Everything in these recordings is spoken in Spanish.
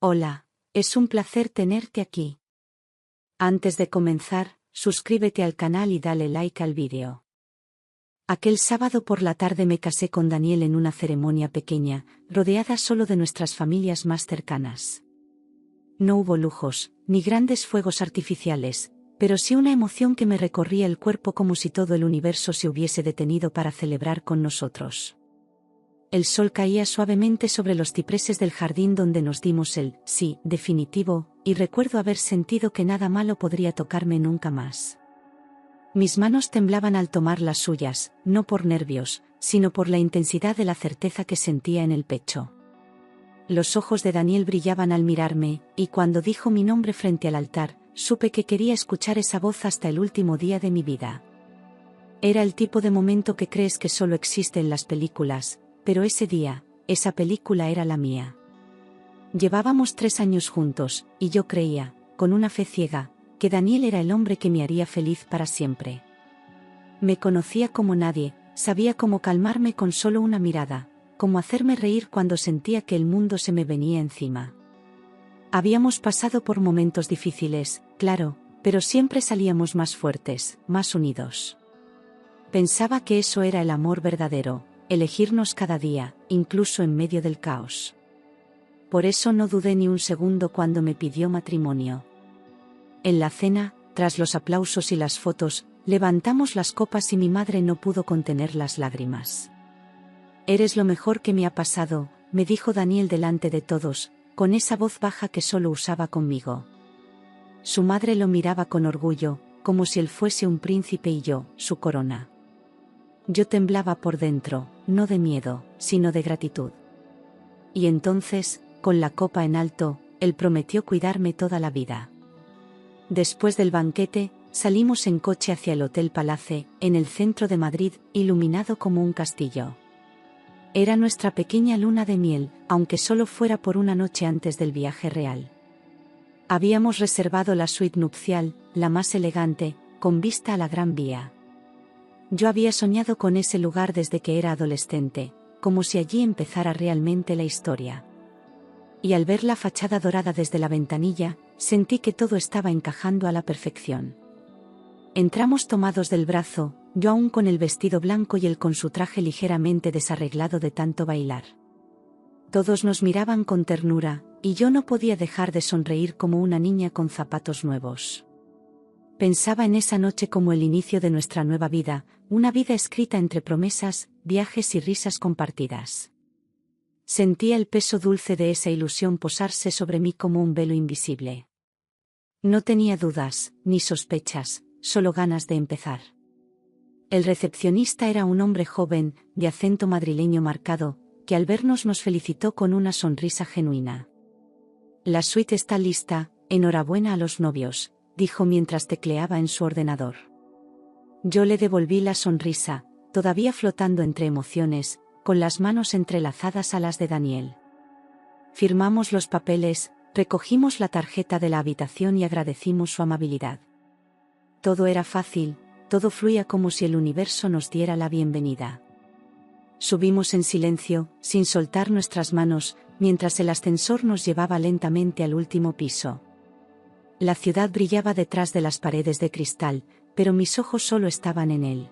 Hola, es un placer tenerte aquí. Antes de comenzar, suscríbete al canal y dale like al vídeo. Aquel sábado por la tarde me casé con Daniel en una ceremonia pequeña, rodeada solo de nuestras familias más cercanas. No hubo lujos, ni grandes fuegos artificiales, pero sí una emoción que me recorría el cuerpo como si todo el universo se hubiese detenido para celebrar con nosotros. El sol caía suavemente sobre los cipreses del jardín donde nos dimos el sí definitivo, y recuerdo haber sentido que nada malo podría tocarme nunca más. Mis manos temblaban al tomar las suyas, no por nervios, sino por la intensidad de la certeza que sentía en el pecho. Los ojos de Daniel brillaban al mirarme, y cuando dijo mi nombre frente al altar, supe que quería escuchar esa voz hasta el último día de mi vida. Era el tipo de momento que crees que solo existe en las películas, pero ese día, esa película era la mía. Llevábamos 3 años juntos, y yo creía, con una fe ciega, que Daniel era el hombre que me haría feliz para siempre. Me conocía como nadie, sabía cómo calmarme con solo una mirada, cómo hacerme reír cuando sentía que el mundo se me venía encima. Habíamos pasado por momentos difíciles, claro, pero siempre salíamos más fuertes, más unidos. Pensaba que eso era el amor verdadero, elegirnos cada día, incluso en medio del caos. Por eso no dudé ni un segundo cuando me pidió matrimonio. En la cena, tras los aplausos y las fotos, levantamos las copas y mi madre no pudo contener las lágrimas. «Eres lo mejor que me ha pasado», me dijo Daniel delante de todos, con esa voz baja que solo usaba conmigo. Su madre lo miraba con orgullo, como si él fuese un príncipe y yo, su corona. Yo temblaba por dentro, no de miedo, sino de gratitud. Y entonces, con la copa en alto, él prometió cuidarme toda la vida. Después del banquete, salimos en coche hacia el Hotel Palace, en el centro de Madrid, iluminado como un castillo. Era nuestra pequeña luna de miel, aunque solo fuera por una noche antes del viaje real. Habíamos reservado la suite nupcial, la más elegante, con vista a la Gran Vía. Yo había soñado con ese lugar desde que era adolescente, como si allí empezara realmente la historia. Y al ver la fachada dorada desde la ventanilla, sentí que todo estaba encajando a la perfección. Entramos tomados del brazo, yo aún con el vestido blanco y él con su traje ligeramente desarreglado de tanto bailar. Todos nos miraban con ternura, y yo no podía dejar de sonreír como una niña con zapatos nuevos. Pensaba en esa noche como el inicio de nuestra nueva vida, una vida escrita entre promesas, viajes y risas compartidas. Sentía el peso dulce de esa ilusión posarse sobre mí como un velo invisible. No tenía dudas, ni sospechas, solo ganas de empezar. El recepcionista era un hombre joven, de acento madrileño marcado, que al vernos nos felicitó con una sonrisa genuina. «La suite está lista, enhorabuena a los novios», dijo mientras tecleaba en su ordenador. Yo le devolví la sonrisa, todavía flotando entre emociones, con las manos entrelazadas a las de Daniel. Firmamos los papeles, recogimos la tarjeta de la habitación y agradecimos su amabilidad. Todo era fácil, todo fluía como si el universo nos diera la bienvenida. Subimos en silencio, sin soltar nuestras manos, mientras el ascensor nos llevaba lentamente al último piso. La ciudad brillaba detrás de las paredes de cristal, pero mis ojos solo estaban en él.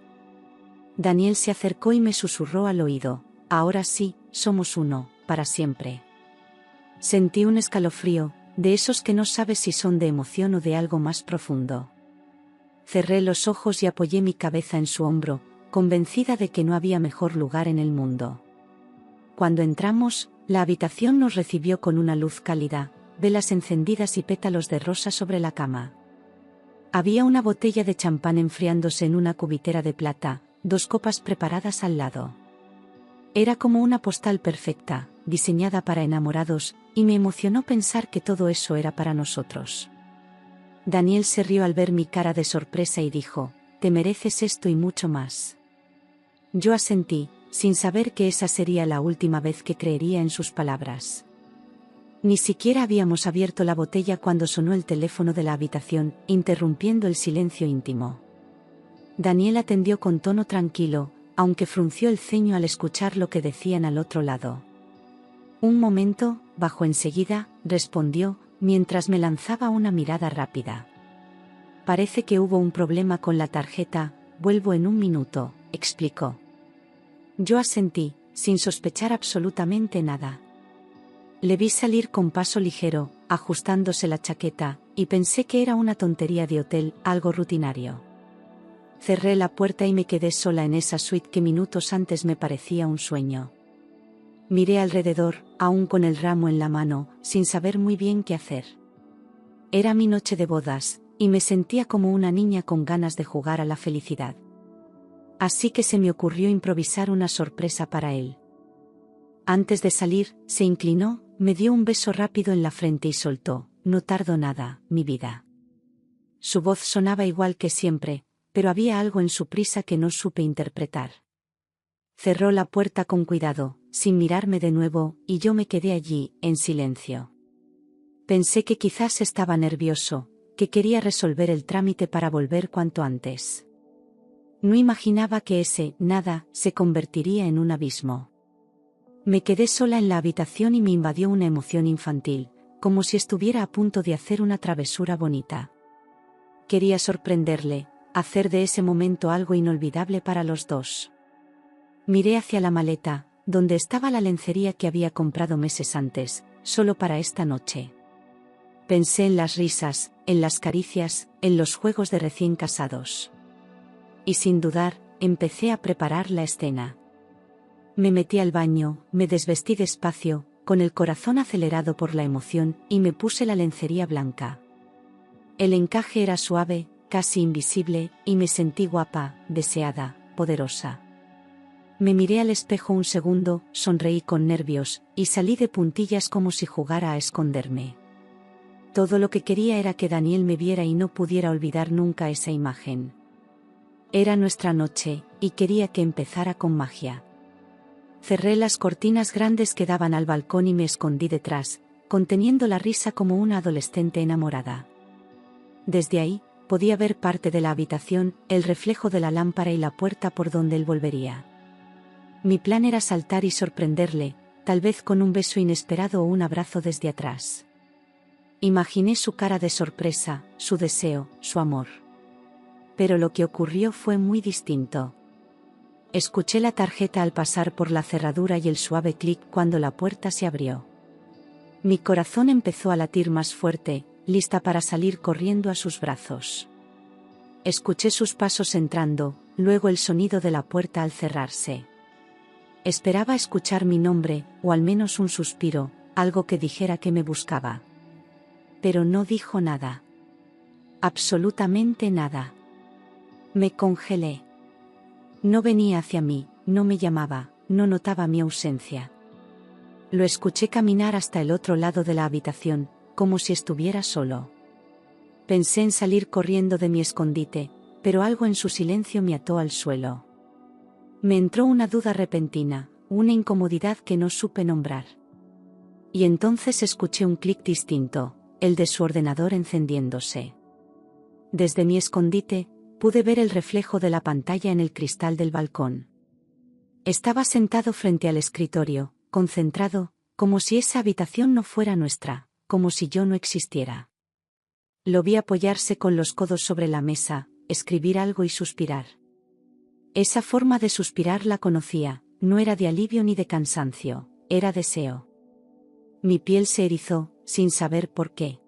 Daniel se acercó y me susurró al oído: «Ahora sí, somos uno, para siempre». Sentí un escalofrío, de esos que no sabes si son de emoción o de algo más profundo. Cerré los ojos y apoyé mi cabeza en su hombro, convencida de que no había mejor lugar en el mundo. Cuando entramos, la habitación nos recibió con una luz cálida, velas encendidas y pétalos de rosa sobre la cama. Había una botella de champán enfriándose en una cubitera de plata, 2 copas preparadas al lado. Era como una postal perfecta, diseñada para enamorados, y me emocionó pensar que todo eso era para nosotros. Daniel se rió al ver mi cara de sorpresa y dijo: «Te mereces esto y mucho más». Yo asentí, sin saber que esa sería la última vez que creería en sus palabras. Ni siquiera habíamos abierto la botella cuando sonó el teléfono de la habitación, interrumpiendo el silencio íntimo. Daniel atendió con tono tranquilo, aunque frunció el ceño al escuchar lo que decían al otro lado. Un momento, bajó enseguida, respondió, mientras me lanzaba una mirada rápida. Parece que hubo un problema con la tarjeta, vuelvo en un minuto, explicó. Yo asentí, sin sospechar absolutamente nada. Le vi salir con paso ligero, ajustándose la chaqueta, y pensé que era una tontería de hotel, algo rutinario. Cerré la puerta y me quedé sola en esa suite que minutos antes me parecía un sueño. Miré alrededor, aún con el ramo en la mano, sin saber muy bien qué hacer. Era mi noche de bodas, y me sentía como una niña con ganas de jugar a la felicidad. Así que se me ocurrió improvisar una sorpresa para él. Antes de salir, se inclinó, me dio un beso rápido en la frente y soltó, no tardo nada, mi vida. Su voz sonaba igual que siempre, pero había algo en su prisa que no supe interpretar. Cerró la puerta con cuidado, sin mirarme de nuevo, y yo me quedé allí, en silencio. Pensé que quizás estaba nervioso, que quería resolver el trámite para volver cuanto antes. No imaginaba que ese nada se convertiría en un abismo. Me quedé sola en la habitación y me invadió una emoción infantil, como si estuviera a punto de hacer una travesura bonita. Quería sorprenderle, hacer de ese momento algo inolvidable para los dos. Miré hacia la maleta, donde estaba la lencería que había comprado meses antes, solo para esta noche. Pensé en las risas, en las caricias, en los juegos de recién casados. Y sin dudar, empecé a preparar la escena. Me metí al baño, me desvestí despacio, con el corazón acelerado por la emoción, y me puse la lencería blanca. El encaje era suave, casi invisible, y me sentí guapa, deseada, poderosa. Me miré al espejo un segundo, sonreí con nervios, y salí de puntillas como si jugara a esconderme. Todo lo que quería era que Daniel me viera y no pudiera olvidar nunca esa imagen. Era nuestra noche, y quería que empezara con magia. Cerré las cortinas grandes que daban al balcón y me escondí detrás, conteniendo la risa como una adolescente enamorada. Desde ahí, podía ver parte de la habitación, el reflejo de la lámpara y la puerta por donde él volvería. Mi plan era saltar y sorprenderle, tal vez con un beso inesperado o un abrazo desde atrás. Imaginé su cara de sorpresa, su deseo, su amor. Pero lo que ocurrió fue muy distinto. Escuché la tarjeta al pasar por la cerradura y el suave clic cuando la puerta se abrió. Mi corazón empezó a latir más fuerte, lista para salir corriendo a sus brazos. Escuché sus pasos entrando, luego el sonido de la puerta al cerrarse. Esperaba escuchar mi nombre, o al menos un suspiro, algo que dijera que me buscaba. Pero no dijo nada. Absolutamente nada. Me congelé. No venía hacia mí, no me llamaba, no notaba mi ausencia. Lo escuché caminar hasta el otro lado de la habitación, como si estuviera solo. Pensé en salir corriendo de mi escondite, pero algo en su silencio me ató al suelo. Me entró una duda repentina, una incomodidad que no supe nombrar. Y entonces escuché un clic distinto, el de su ordenador encendiéndose. Desde mi escondite, pude ver el reflejo de la pantalla en el cristal del balcón. Estaba sentado frente al escritorio, concentrado, como si esa habitación no fuera nuestra, como si yo no existiera. Lo vi apoyarse con los codos sobre la mesa, escribir algo y suspirar. Esa forma de suspirar la conocía, no era de alivio ni de cansancio, era deseo. Mi piel se erizó, sin saber por qué.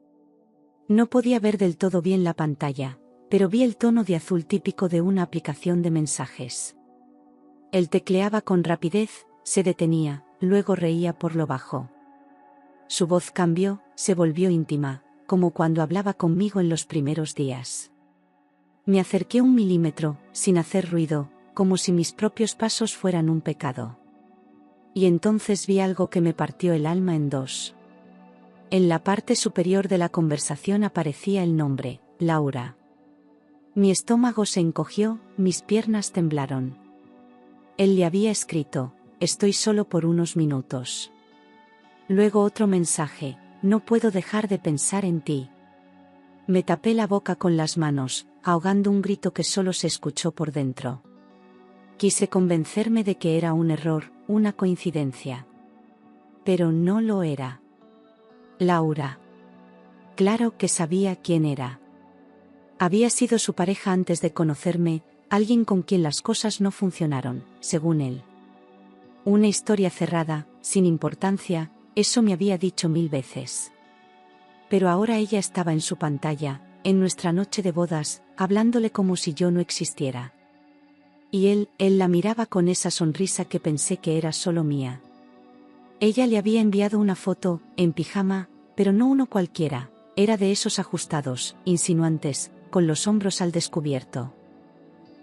No podía ver del todo bien la pantalla, pero vi el tono de azul típico de una aplicación de mensajes. Él tecleaba con rapidez, se detenía, luego reía por lo bajo. Su voz cambió, se volvió íntima, como cuando hablaba conmigo en los primeros días. Me acerqué 1 milímetro, sin hacer ruido, como si mis propios pasos fueran un pecado. Y entonces vi algo que me partió el alma en dos. En la parte superior de la conversación aparecía el nombre, Laura. Mi estómago se encogió, mis piernas temblaron. Él le había escrito, estoy solo por unos minutos. Luego otro mensaje, no puedo dejar de pensar en ti. Me tapé la boca con las manos, ahogando un grito que solo se escuchó por dentro. Quise convencerme de que era un error, una coincidencia. pero no lo era. Laura. Claro que sabía quién era. Había sido su pareja antes de conocerme, alguien con quien las cosas no funcionaron, según él. Una historia cerrada, sin importancia, eso me había dicho 1000 veces. Pero ahora ella estaba en su pantalla, en nuestra noche de bodas, hablándole como si yo no existiera. Y él la miraba con esa sonrisa que pensé que era solo mía. Ella le había enviado una foto, en pijama, pero no uno cualquiera, era de esos ajustados, insinuantes, con los hombros al descubierto.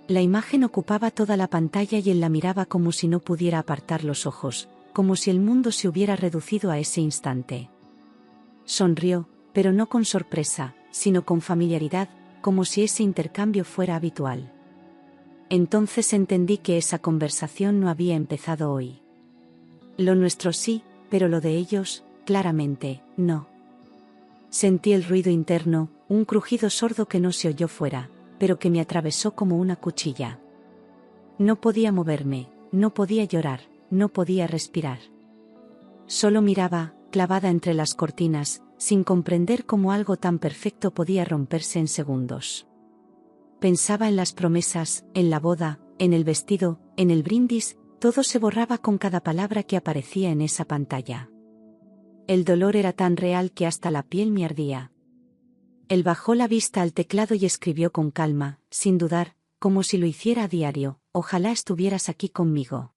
La imagen ocupaba toda la pantalla y él la miraba como si no pudiera apartar los ojos, como si el mundo se hubiera reducido a ese instante. Sonrió, pero no con sorpresa, sino con familiaridad, como si ese intercambio fuera habitual. Entonces entendí que esa conversación no había empezado hoy. Lo nuestro sí, pero lo de ellos, claramente, no. Sentí el ruido interno, un crujido sordo que no se oyó fuera, pero que me atravesó como una cuchilla. No podía moverme, no podía llorar, no podía respirar. Solo miraba, clavada entre las cortinas, sin comprender cómo algo tan perfecto podía romperse en segundos. Pensaba en las promesas, en la boda, en el vestido, en el brindis, todo se borraba con cada palabra que aparecía en esa pantalla. El dolor era tan real que hasta la piel me ardía. Él bajó la vista al teclado y escribió con calma, sin dudar, como si lo hiciera a diario: ojalá estuvieras aquí conmigo.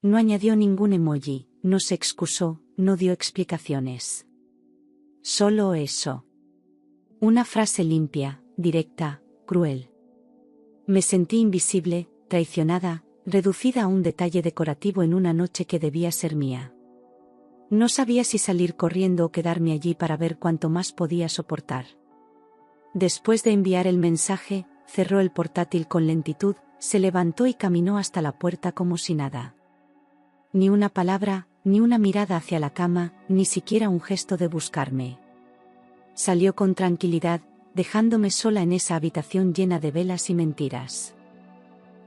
No añadió ningún emoji, no se excusó, no dio explicaciones. Solo eso. Una frase limpia, directa, cruel. Me sentí invisible, traicionada, reducida a un detalle decorativo en una noche que debía ser mía. No sabía si salir corriendo o quedarme allí para ver cuánto más podía soportar. Después de enviar el mensaje, cerró el portátil con lentitud, se levantó y caminó hasta la puerta como si nada. Ni una palabra, ni una mirada hacia la cama, ni siquiera un gesto de buscarme. Salió con tranquilidad, dejándome sola en esa habitación llena de velas y mentiras.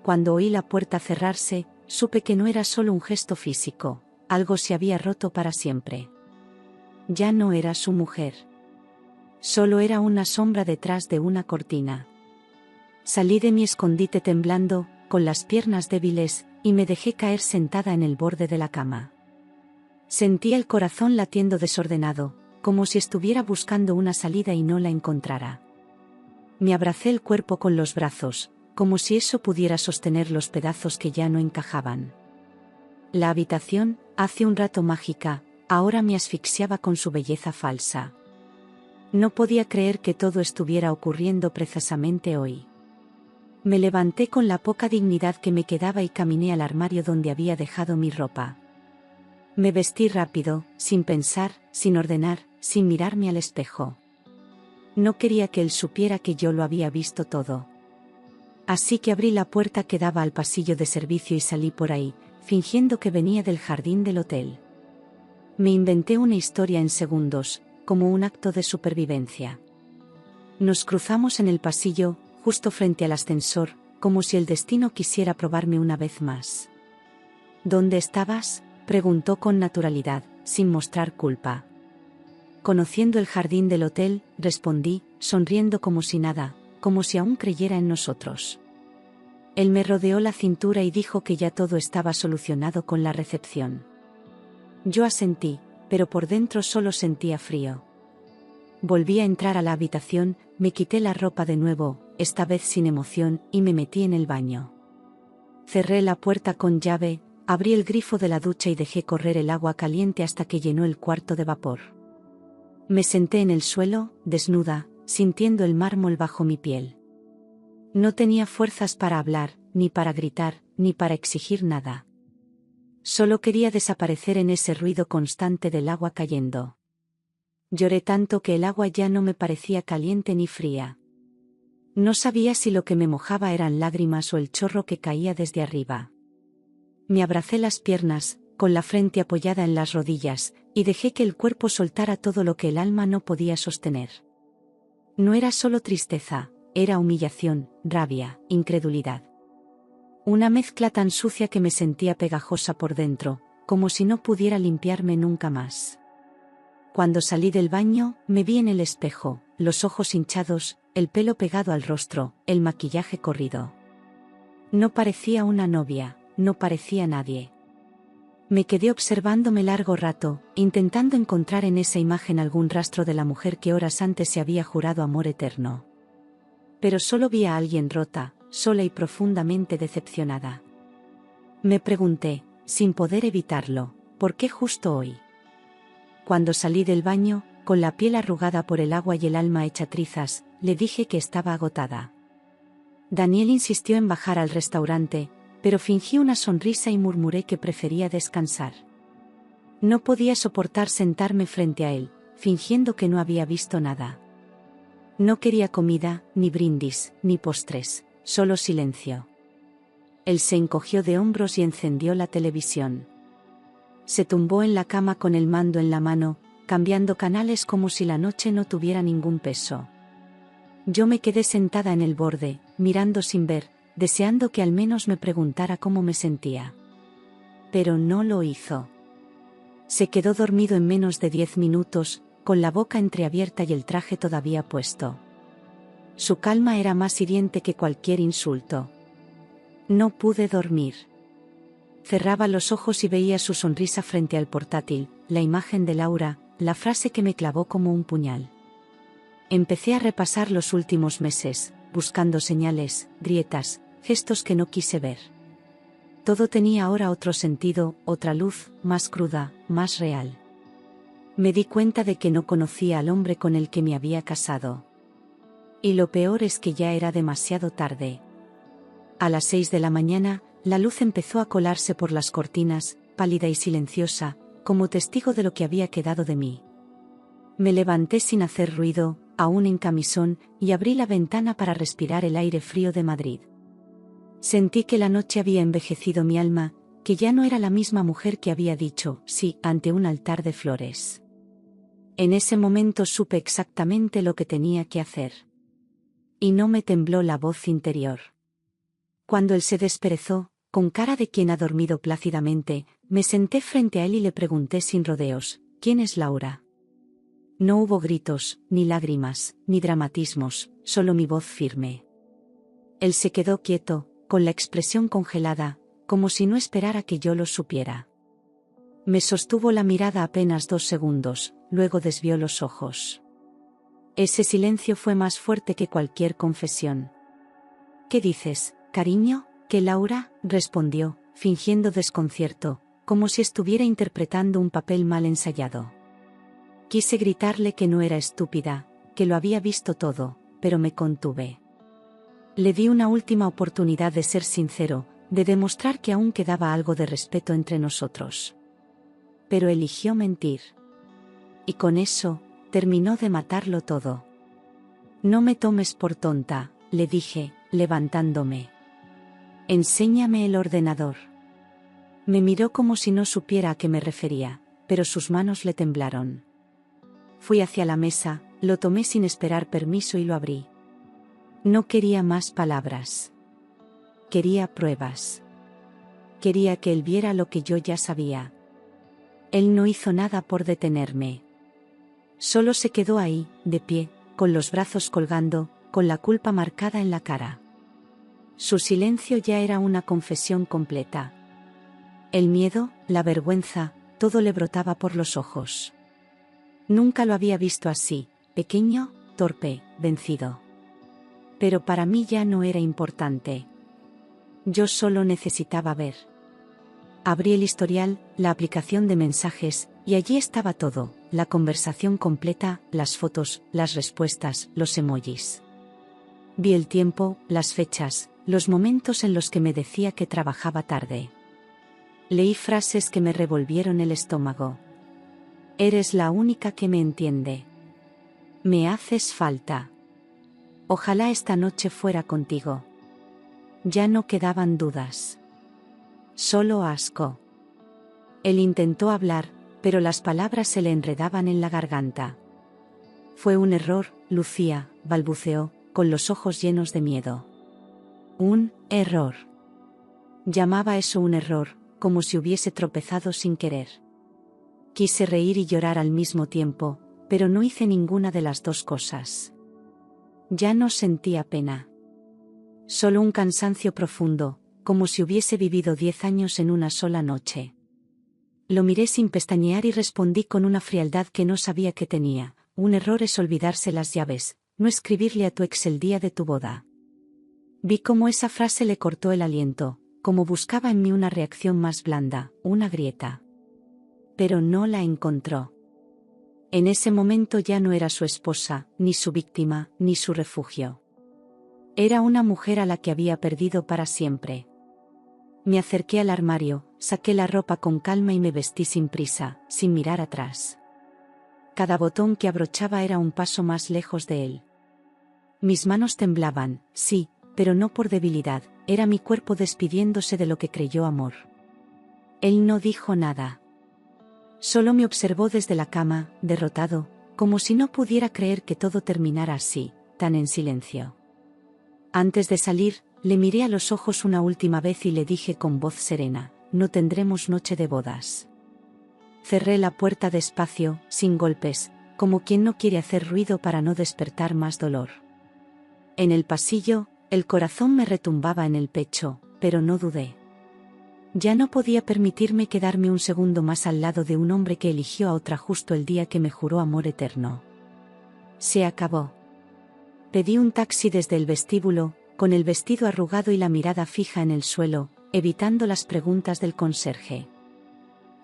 Cuando oí la puerta cerrarse, supe que no era solo un gesto físico, algo se había roto para siempre. Ya no era su mujer. Solo era una sombra detrás de una cortina. Salí de mi escondite temblando, con las piernas débiles, y me dejé caer sentada en el borde de la cama. Sentía el corazón latiendo desordenado, como si estuviera buscando una salida y no la encontrara. Me abracé el cuerpo con los brazos, como si eso pudiera sostener los pedazos que ya no encajaban. La habitación, hace un rato mágica, ahora me asfixiaba con su belleza falsa. No podía creer que todo estuviera ocurriendo precisamente hoy. Me levanté con la poca dignidad que me quedaba y caminé al armario donde había dejado mi ropa. Me vestí rápido, sin pensar, sin ordenar, sin mirarme al espejo. No quería que él supiera que yo lo había visto todo. Así que abrí la puerta que daba al pasillo de servicio y salí por ahí, fingiendo que venía del jardín del hotel. Me inventé una historia en segundos, como un acto de supervivencia. Nos cruzamos en el pasillo, justo frente al ascensor, como si el destino quisiera probarme una vez más. ¿Dónde estabas?, preguntó con naturalidad, sin mostrar culpa. Conociendo el jardín del hotel, respondí, sonriendo como si nada, como si aún creyera en nosotros. Él me rodeó la cintura y dijo que ya todo estaba solucionado con la recepción. Yo asentí, pero por dentro solo sentía frío. Volví a entrar a la habitación, me quité la ropa de nuevo, esta vez sin emoción, y me metí en el baño. Cerré la puerta con llave, abrí el grifo de la ducha y dejé correr el agua caliente hasta que llenó el cuarto de vapor. Me senté en el suelo, desnuda, sintiendo el mármol bajo mi piel. No tenía fuerzas para hablar, ni para gritar, ni para exigir nada. Solo quería desaparecer en ese ruido constante del agua cayendo. Lloré tanto que el agua ya no me parecía caliente ni fría. No sabía si lo que me mojaba eran lágrimas o el chorro que caía desde arriba. Me abracé las piernas, con la frente apoyada en las rodillas, y dejé que el cuerpo soltara todo lo que el alma no podía sostener. No era solo tristeza, era humillación, rabia, incredulidad. Una mezcla tan sucia que me sentía pegajosa por dentro, como si no pudiera limpiarme nunca más. Cuando salí del baño, me vi en el espejo, los ojos hinchados, el pelo pegado al rostro, el maquillaje corrido. No parecía una novia, no parecía nadie. Me quedé observándome largo rato, intentando encontrar en esa imagen algún rastro de la mujer que horas antes se había jurado amor eterno. Pero solo vi a alguien rota, sola y profundamente decepcionada. Me pregunté, sin poder evitarlo, ¿por qué justo hoy? Cuando salí del baño, con la piel arrugada por el agua y el alma hecha trizas, le dije que estaba agotada. Daniel insistió en bajar al restaurante, pero fingí una sonrisa y murmuré que prefería descansar. No podía soportar sentarme frente a él, fingiendo que no había visto nada. No quería comida, ni brindis, ni postres, solo silencio. Él se encogió de hombros y encendió la televisión. Se tumbó en la cama con el mando en la mano, cambiando canales como si la noche no tuviera ningún peso. Yo me quedé sentada en el borde, mirando sin ver, deseando que al menos me preguntara cómo me sentía. Pero no lo hizo. Se quedó dormido en menos de 10 minutos, con la boca entreabierta y el traje todavía puesto. Su calma era más hiriente que cualquier insulto. No pude dormir. Cerraba los ojos y veía su sonrisa frente al portátil, la imagen de Laura, la frase que me clavó como un puñal. Empecé a repasar los últimos meses, buscando señales, grietas, gestos que no quise ver. Todo tenía ahora otro sentido, otra luz, más cruda, más real. Me di cuenta de que no conocía al hombre con el que me había casado. Y lo peor es que ya era demasiado tarde. A las 6 de la mañana, la luz empezó a colarse por las cortinas, pálida y silenciosa, como testigo de lo que había quedado de mí. Me levanté sin hacer ruido, aún en camisón, y abrí la ventana para respirar el aire frío de Madrid. Sentí que la noche había envejecido mi alma, que ya no era la misma mujer que había dicho sí ante un altar de flores. En ese momento supe exactamente lo que tenía que hacer. Y no me tembló la voz interior. Cuando él se desperezó, con cara de quien ha dormido plácidamente, me senté frente a él y le pregunté sin rodeos, ¿quién es Laura? No hubo gritos, ni lágrimas, ni dramatismos, solo mi voz firme. Él se quedó quieto, con la expresión congelada, como si no esperara que yo lo supiera. Me sostuvo la mirada apenas 2 segundos, luego desvió los ojos. Ese silencio fue más fuerte que cualquier confesión. ¿Qué dices, cariño? ¿Qué Laura? Respondió, fingiendo desconcierto, como si estuviera interpretando un papel mal ensayado. Quise gritarle que no era estúpida, que lo había visto todo, pero me contuve. Le di una última oportunidad de ser sincero, de demostrar que aún quedaba algo de respeto entre nosotros. Pero eligió mentir. Y con eso, terminó de matarlo todo. No me tomes por tonta, le dije, levantándome. Enséñame el ordenador. Me miró como si no supiera a qué me refería, pero sus manos le temblaron. Fui hacia la mesa, lo tomé sin esperar permiso y lo abrí. No quería más palabras. Quería pruebas. Quería que él viera lo que yo ya sabía. Él no hizo nada por detenerme. Solo se quedó ahí, de pie, con los brazos colgando, con la culpa marcada en la cara. Su silencio ya era una confesión completa. El miedo, la vergüenza, todo le brotaba por los ojos. Nunca lo había visto así, pequeño, torpe, vencido. Pero para mí ya no era importante. Yo solo necesitaba ver. Abrí el historial, la aplicación de mensajes, y allí estaba todo, la conversación completa, las fotos, las respuestas, los emojis. Vi el tiempo, las fechas, los momentos en los que me decía que trabajaba tarde. Leí frases que me revolvieron el estómago. Eres la única que me entiende. Me haces falta. Ojalá esta noche fuera contigo. Ya no quedaban dudas. Solo asco. Él intentó hablar, pero las palabras se le enredaban en la garganta. Fue un error, Lucía, balbuceó, con los ojos llenos de miedo. Un error. Llamaba eso un error, como si hubiese tropezado sin querer. Quise reír y llorar al mismo tiempo, pero no hice ninguna de las dos cosas. Ya no sentía pena. Solo un cansancio profundo, como si hubiese vivido 10 años en una sola noche. Lo miré sin pestañear y respondí con una frialdad que no sabía que tenía: un error es olvidarse las llaves, no escribirle a tu ex el día de tu boda. Vi cómo esa frase le cortó el aliento, como buscaba en mí una reacción más blanda, una grieta. Pero no la encontró. En ese momento ya no era su esposa, ni su víctima, ni su refugio. Era una mujer a la que había perdido para siempre. Me acerqué al armario, saqué la ropa con calma y me vestí sin prisa, sin mirar atrás. Cada botón que abrochaba era un paso más lejos de él. Mis manos temblaban, sí, pero no por debilidad, era mi cuerpo despidiéndose de lo que creyó amor. Él no dijo nada. Solo me observó desde la cama, derrotado, como si no pudiera creer que todo terminara así, tan en silencio. Antes de salir, le miré a los ojos una última vez y le dije con voz serena: no tendremos noche de bodas. Cerré la puerta despacio, sin golpes, como quien no quiere hacer ruido para no despertar más dolor. En el pasillo, el corazón me retumbaba en el pecho, pero no dudé. Ya no podía permitirme quedarme un segundo más al lado de un hombre que eligió a otra justo el día que me juró amor eterno. Se acabó. Pedí un taxi desde el vestíbulo, con el vestido arrugado y la mirada fija en el suelo, evitando las preguntas del conserje.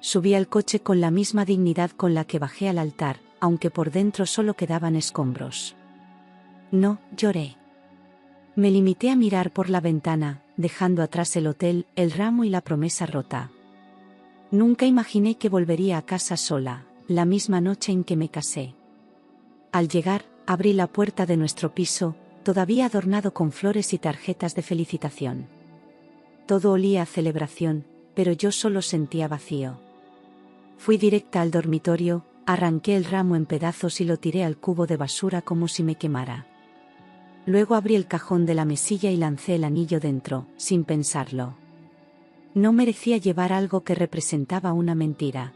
Subí al coche con la misma dignidad con la que bajé al altar, aunque por dentro solo quedaban escombros. No lloré. Me limité a mirar por la ventana, dejando atrás el hotel, el ramo y la promesa rota. Nunca imaginé que volvería a casa sola, la misma noche en que me casé. Al llegar, abrí la puerta de nuestro piso, todavía adornado con flores y tarjetas de felicitación. Todo olía a celebración, pero yo solo sentía vacío. Fui directa al dormitorio, arranqué el ramo en pedazos y lo tiré al cubo de basura como si me quemara. Luego abrí el cajón de la mesilla y lancé el anillo dentro, sin pensarlo. No merecía llevar algo que representaba una mentira.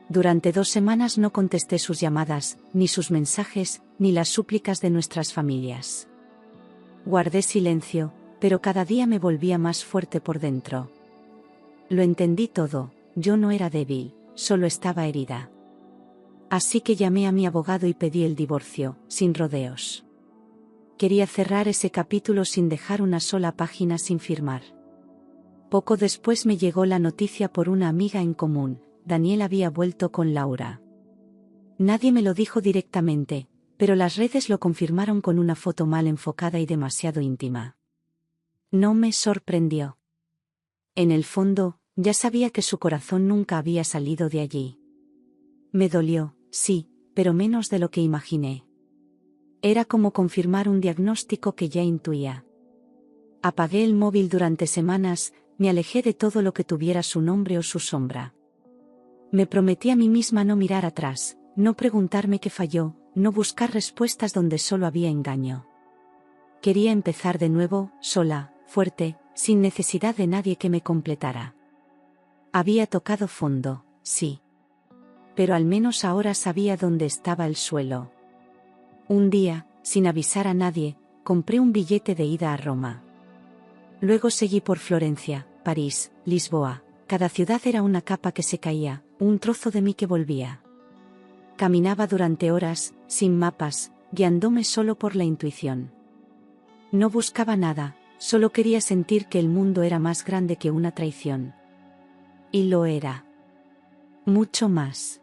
Durante 2 semanas no contesté sus llamadas, ni sus mensajes, ni las súplicas de nuestras familias. Guardé silencio, pero cada día me volvía más fuerte por dentro. Lo entendí todo, yo no era débil, solo estaba herida. Así que llamé a mi abogado y pedí el divorcio, sin rodeos. Quería cerrar ese capítulo sin dejar una sola página sin firmar. Poco después me llegó la noticia por una amiga en común: Daniel había vuelto con Laura. Nadie me lo dijo directamente, pero las redes lo confirmaron con una foto mal enfocada y demasiado íntima. No me sorprendió. En el fondo, ya sabía que su corazón nunca había salido de allí. Me dolió, sí, pero menos de lo que imaginé. Era como confirmar un diagnóstico que ya intuía. Apagué el móvil durante semanas, me alejé de todo lo que tuviera su nombre o su sombra. Me prometí a mí misma no mirar atrás, no preguntarme qué falló, no buscar respuestas donde solo había engaño. Quería empezar de nuevo, sola, fuerte, sin necesidad de nadie que me completara. Había tocado fondo, sí. Pero al menos ahora sabía dónde estaba el suelo. Un día, sin avisar a nadie, compré un billete de ida a Roma. Luego seguí por Florencia, París, Lisboa. Cada ciudad era una capa que se caía, un trozo de mí que volvía. Caminaba durante horas, sin mapas, guiándome solo por la intuición. No buscaba nada, solo quería sentir que el mundo era más grande que una traición. Y lo era. Mucho más.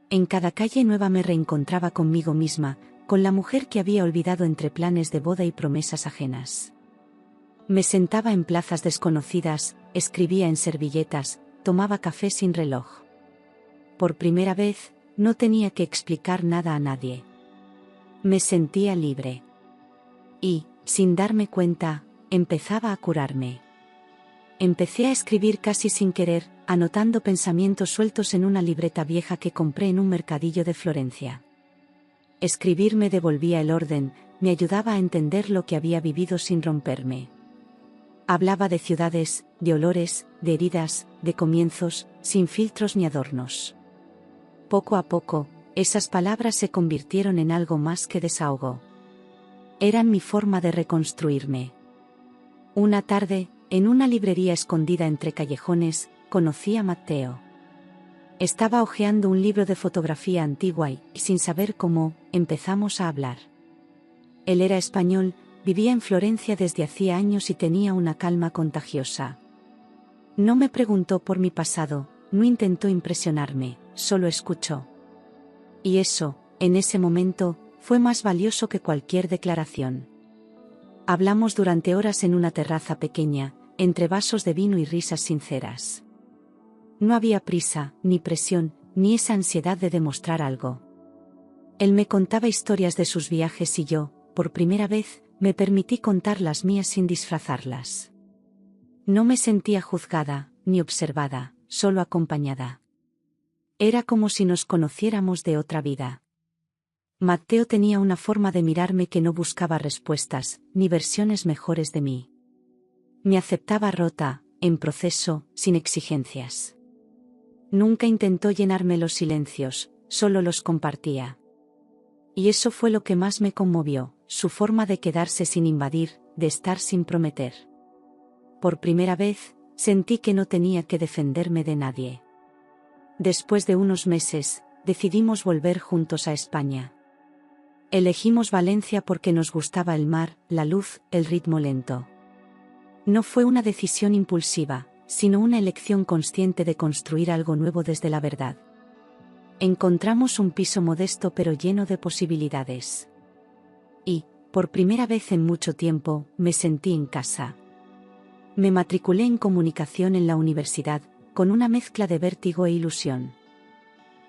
En cada calle nueva me reencontraba conmigo misma, con la mujer que había olvidado entre planes de boda y promesas ajenas. Me sentaba en plazas desconocidas, escribía en servilletas, tomaba café sin reloj. Por primera vez, no tenía que explicar nada a nadie. Me sentía libre. Y, sin darme cuenta, empezaba a curarme. Empecé a escribir casi sin querer, anotando pensamientos sueltos en una libreta vieja que compré en un mercadillo de Florencia. Escribir me devolvía el orden, me ayudaba a entender lo que había vivido sin romperme. Hablaba de ciudades, de olores, de heridas, de comienzos, sin filtros ni adornos. Poco a poco, esas palabras se convirtieron en algo más que desahogo. Eran mi forma de reconstruirme. Una tarde, en una librería escondida entre callejones, conocí a Matteo. Estaba hojeando un libro de fotografía antigua y, sin saber cómo, empezamos a hablar. Él era español, vivía en Florencia desde hacía años y tenía una calma contagiosa. No me preguntó por mi pasado, no intentó impresionarme, solo escuchó. Y eso, en ese momento, fue más valioso que cualquier declaración. Hablamos durante horas en una terraza pequeña, entre vasos de vino y risas sinceras. No había prisa, ni presión, ni esa ansiedad de demostrar algo. Él me contaba historias de sus viajes y yo, por primera vez, me permití contar las mías sin disfrazarlas. No me sentía juzgada, ni observada, solo acompañada. Era como si nos conociéramos de otra vida. Matteo tenía una forma de mirarme que no buscaba respuestas, ni versiones mejores de mí. Me aceptaba rota, en proceso, sin exigencias. Nunca intentó llenarme los silencios, solo los compartía. Y eso fue lo que más me conmovió, su forma de quedarse sin invadir, de estar sin prometer. Por primera vez, sentí que no tenía que defenderme de nadie. Después de unos meses, decidimos volver juntos a España. Elegimos Valencia porque nos gustaba el mar, la luz, el ritmo lento. No fue una decisión impulsiva, sino una elección consciente de construir algo nuevo desde la verdad. Encontramos un piso modesto pero lleno de posibilidades. Y, por primera vez en mucho tiempo, me sentí en casa. Me matriculé en comunicación en la universidad, con una mezcla de vértigo e ilusión.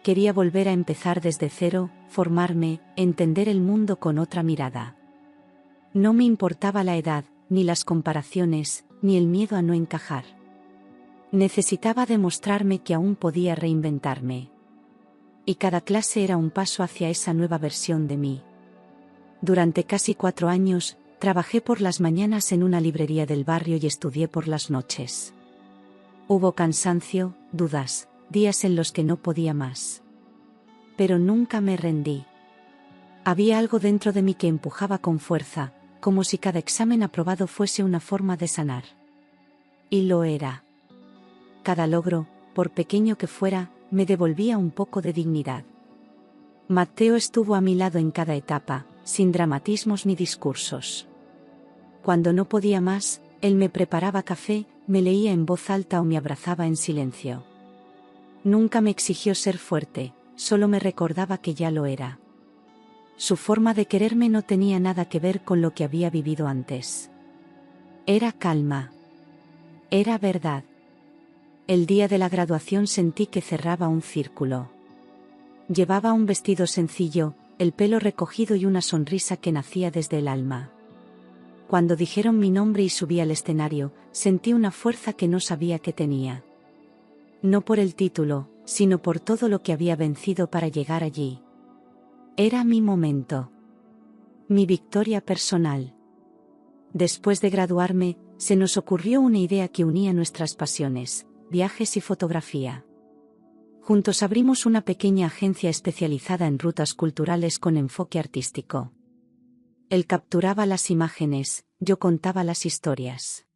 Quería volver a empezar desde cero, formarme, entender el mundo con otra mirada. No me importaba la edad, ni las comparaciones, ni el miedo a no encajar. Necesitaba demostrarme que aún podía reinventarme. Y cada clase era un paso hacia esa nueva versión de mí. Durante casi 4 años, trabajé por las mañanas en una librería del barrio y estudié por las noches. Hubo cansancio, dudas, días en los que no podía más. Pero nunca me rendí. Había algo dentro de mí que empujaba con fuerza, como si cada examen aprobado fuese una forma de sanar. Y lo era. Cada logro, por pequeño que fuera, me devolvía un poco de dignidad. Matteo estuvo a mi lado en cada etapa, sin dramatismos ni discursos. Cuando no podía más, él me preparaba café, me leía en voz alta o me abrazaba en silencio. Nunca me exigió ser fuerte, solo me recordaba que ya lo era. Su forma de quererme no tenía nada que ver con lo que había vivido antes. Era calma. Era verdad. El día de la graduación sentí que cerraba un círculo. Llevaba un vestido sencillo, el pelo recogido y una sonrisa que nacía desde el alma. Cuando dijeron mi nombre y subí al escenario, sentí una fuerza que no sabía que tenía. No por el título, sino por todo lo que había vencido para llegar allí. Era mi momento. Mi victoria personal. Después de graduarme, se nos ocurrió una idea que unía nuestras pasiones, viajes y fotografía. Juntos abrimos una pequeña agencia especializada en rutas culturales con enfoque artístico. Él capturaba las imágenes, yo contaba las historias.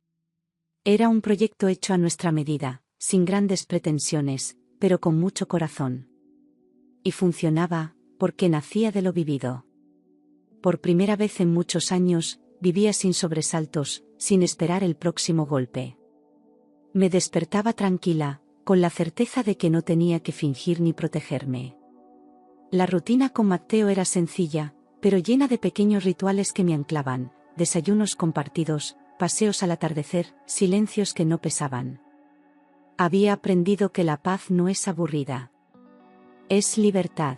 Era un proyecto hecho a nuestra medida, sin grandes pretensiones, pero con mucho corazón. Y funcionaba, porque nacía de lo vivido. Por primera vez en muchos años, vivía sin sobresaltos, sin esperar el próximo golpe. Me despertaba tranquila, con la certeza de que no tenía que fingir ni protegerme. La rutina con Matteo era sencilla, pero llena de pequeños rituales que me anclaban, desayunos compartidos, paseos al atardecer, silencios que no pesaban. Había aprendido que la paz no es aburrida. Es libertad.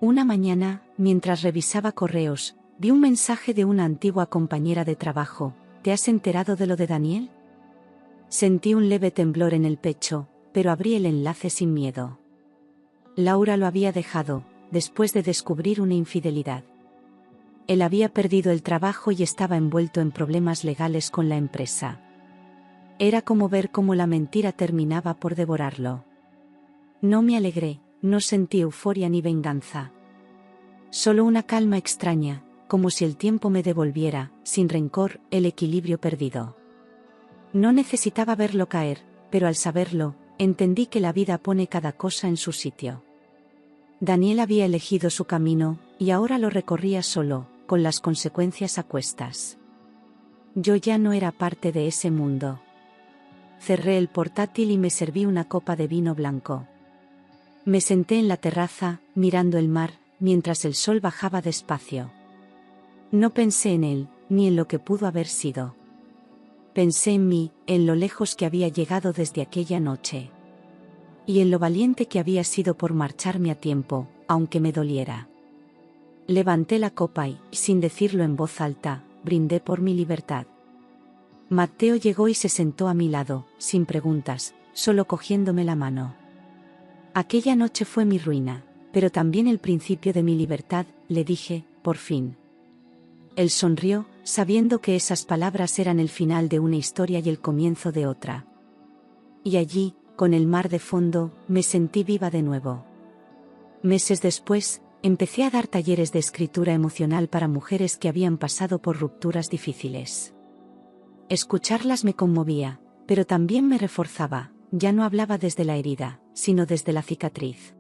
Una mañana, mientras revisaba correos, vi un mensaje de una antigua compañera de trabajo. ¿Te has enterado de lo de Daniel? Sentí un leve temblor en el pecho, pero abrí el enlace sin miedo. Laura lo había dejado, después de descubrir una infidelidad. Él había perdido el trabajo y estaba envuelto en problemas legales con la empresa. Era como ver cómo la mentira terminaba por devorarlo. No me alegré, no sentí euforia ni venganza. Solo una calma extraña, como si el tiempo me devolviera, sin rencor, el equilibrio perdido. No necesitaba verlo caer, pero al saberlo, entendí que la vida pone cada cosa en su sitio. Daniel había elegido su camino, y ahora lo recorría solo, con las consecuencias a cuestas. Yo ya no era parte de ese mundo. Cerré el portátil y me serví una copa de vino blanco. Me senté en la terraza, mirando el mar, mientras el sol bajaba despacio. No pensé en él, ni en lo que pudo haber sido. Pensé en mí, en lo lejos que había llegado desde aquella noche. Y en lo valiente que había sido por marcharme a tiempo, aunque me doliera. Levanté la copa y, sin decirlo en voz alta, brindé por mi libertad. Matteo llegó y se sentó a mi lado, sin preguntas, solo cogiéndome la mano. Aquella noche fue mi ruina, pero también el principio de mi libertad, le dije, por fin. Él sonrió, sabiendo que esas palabras eran el final de una historia y el comienzo de otra. Y allí, con el mar de fondo, me sentí viva de nuevo. Meses después, empecé a dar talleres de escritura emocional para mujeres que habían pasado por rupturas difíciles. Escucharlas me conmovía, pero también me reforzaba. Ya no hablaba desde la herida, sino desde la cicatriz.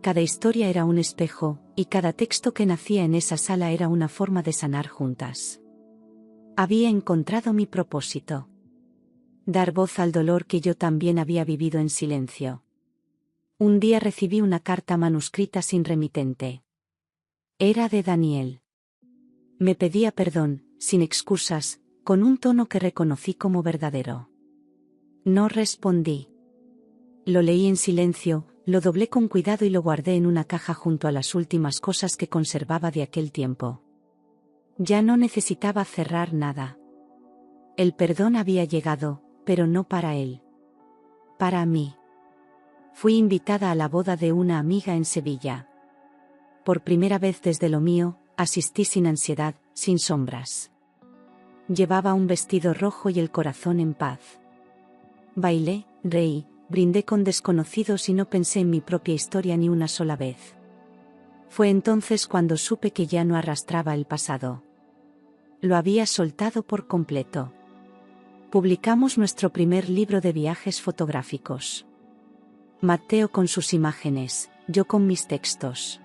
Cada historia era un espejo, y cada texto que nacía en esa sala era una forma de sanar juntas. Había encontrado mi propósito. Dar voz al dolor que yo también había vivido en silencio. Un día recibí una carta manuscrita sin remitente. Era de Daniel. Me pedía perdón, sin excusas, con un tono que reconocí como verdadero. No respondí. Lo leí en silencio, lo doblé con cuidado y lo guardé en una caja junto a las últimas cosas que conservaba de aquel tiempo. Ya no necesitaba cerrar nada. El perdón había llegado, pero no para él. Para mí. Fui invitada a la boda de una amiga en Sevilla. Por primera vez desde lo mío, asistí sin ansiedad, sin sombras. Llevaba un vestido rojo y el corazón en paz. Bailé, reí, brindé con desconocidos y no pensé en mi propia historia ni una sola vez. Fue entonces cuando supe que ya no arrastraba el pasado. Lo había soltado por completo. Publicamos nuestro primer libro de viajes fotográficos. Matteo con sus imágenes, yo con mis textos.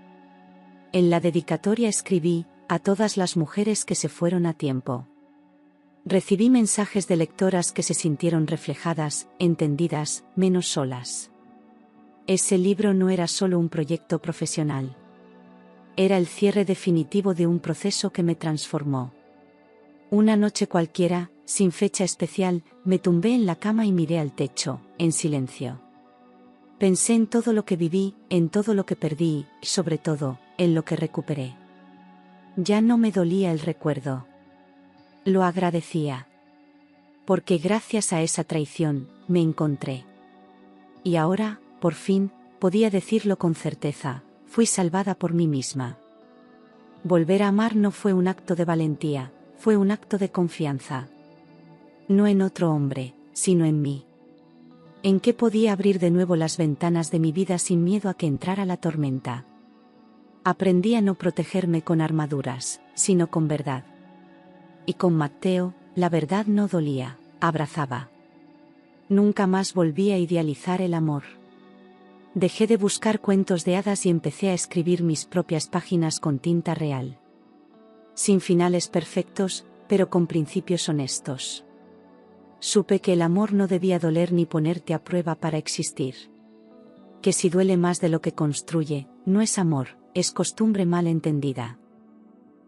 En la dedicatoria escribí, a todas las mujeres que se fueron a tiempo. Recibí mensajes de lectoras que se sintieron reflejadas, entendidas, menos solas. Ese libro no era solo un proyecto profesional. Era el cierre definitivo de un proceso que me transformó. Una noche cualquiera, sin fecha especial, me tumbé en la cama y miré al techo, en silencio. Pensé en todo lo que viví, en todo lo que perdí, y sobre todo, en lo que recuperé. Ya no me dolía el recuerdo. Lo agradecía. Porque gracias a esa traición, me encontré. Y ahora, por fin, podía decirlo con certeza, fui salvada por mí misma. Volver a amar no fue un acto de valentía, fue un acto de confianza. No en otro hombre, sino en mí. En que podía abrir de nuevo las ventanas de mi vida sin miedo a que entrara la tormenta. Aprendí a no protegerme con armaduras, sino con verdad. Y con Matteo, la verdad no dolía, abrazaba. Nunca más volví a idealizar el amor. Dejé de buscar cuentos de hadas y empecé a escribir mis propias páginas con tinta real. Sin finales perfectos, pero con principios honestos. Supe que el amor no debía doler ni ponerte a prueba para existir. Que si duele más de lo que construye, no es amor, es costumbre mal entendida.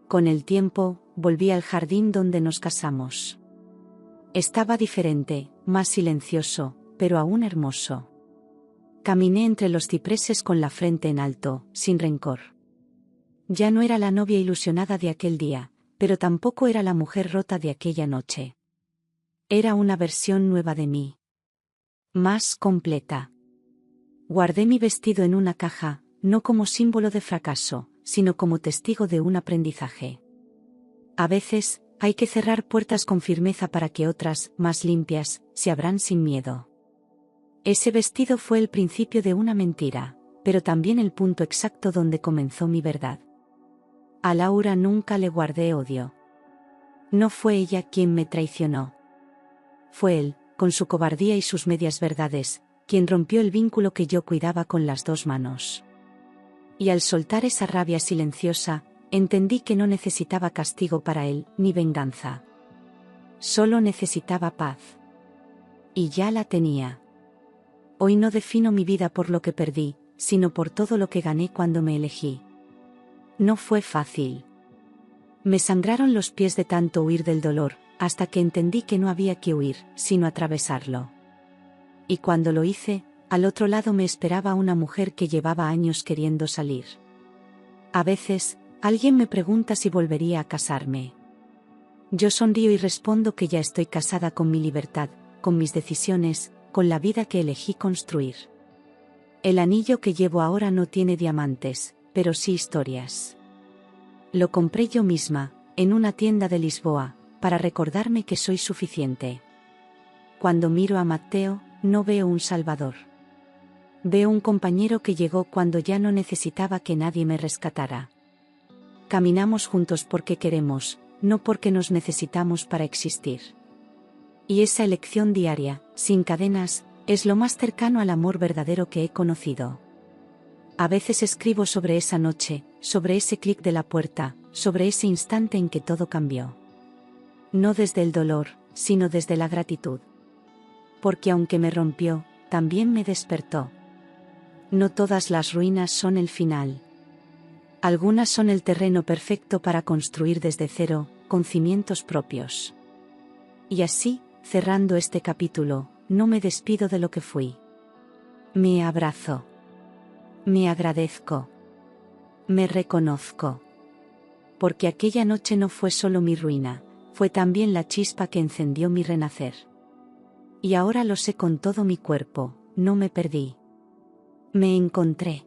Con el tiempo, volví al jardín donde nos casamos. Estaba diferente, más silencioso, pero aún hermoso. Caminé entre los cipreses con la frente en alto, sin rencor. Ya no era la novia ilusionada de aquel día, pero tampoco era la mujer rota de aquella noche. Era una versión nueva de mí. Más completa. Guardé mi vestido en una caja, no como símbolo de fracaso, sino como testigo de un aprendizaje. A veces, hay que cerrar puertas con firmeza para que otras, más limpias, se abran sin miedo. Ese vestido fue el principio de una mentira, pero también el punto exacto donde comenzó mi verdad. A Laura nunca le guardé odio. No fue ella quien me traicionó. Fue él, con su cobardía y sus medias verdades, quien rompió el vínculo que yo cuidaba con las dos manos. Y al soltar esa rabia silenciosa, entendí que no necesitaba castigo para él, ni venganza. Solo necesitaba paz. Y ya la tenía. Hoy no defino mi vida por lo que perdí, sino por todo lo que gané cuando me elegí. No fue fácil. Me sangraron los pies de tanto huir del dolor, hasta que entendí que no había que huir, sino atravesarlo. Y cuando lo hice, al otro lado me esperaba una mujer que llevaba años queriendo salir. A veces, alguien me pregunta si volvería a casarme. Yo sonrío y respondo que ya estoy casada con mi libertad, con mis decisiones, con la vida que elegí construir. El anillo que llevo ahora no tiene diamantes, pero sí historias. Lo compré yo misma, en una tienda de Lisboa, para recordarme que soy suficiente. Cuando miro a Matteo, no veo un salvador. Veo un compañero que llegó cuando ya no necesitaba que nadie me rescatara. Caminamos juntos porque queremos, no porque nos necesitamos para existir. Y esa elección diaria, sin cadenas, es lo más cercano al amor verdadero que he conocido. A veces escribo sobre esa noche, sobre ese clic de la puerta, sobre ese instante en que todo cambió. No desde el dolor, sino desde la gratitud. Porque aunque me rompió, también me despertó. No todas las ruinas son el final. Algunas son el terreno perfecto para construir desde cero, con cimientos propios. Y así, cerrando este capítulo, no me despido de lo que fui. Me abrazo. Me agradezco. Me reconozco. Porque aquella noche no fue solo mi ruina, fue también la chispa que encendió mi renacer. Y ahora lo sé con todo mi cuerpo, no me perdí. Me encontré.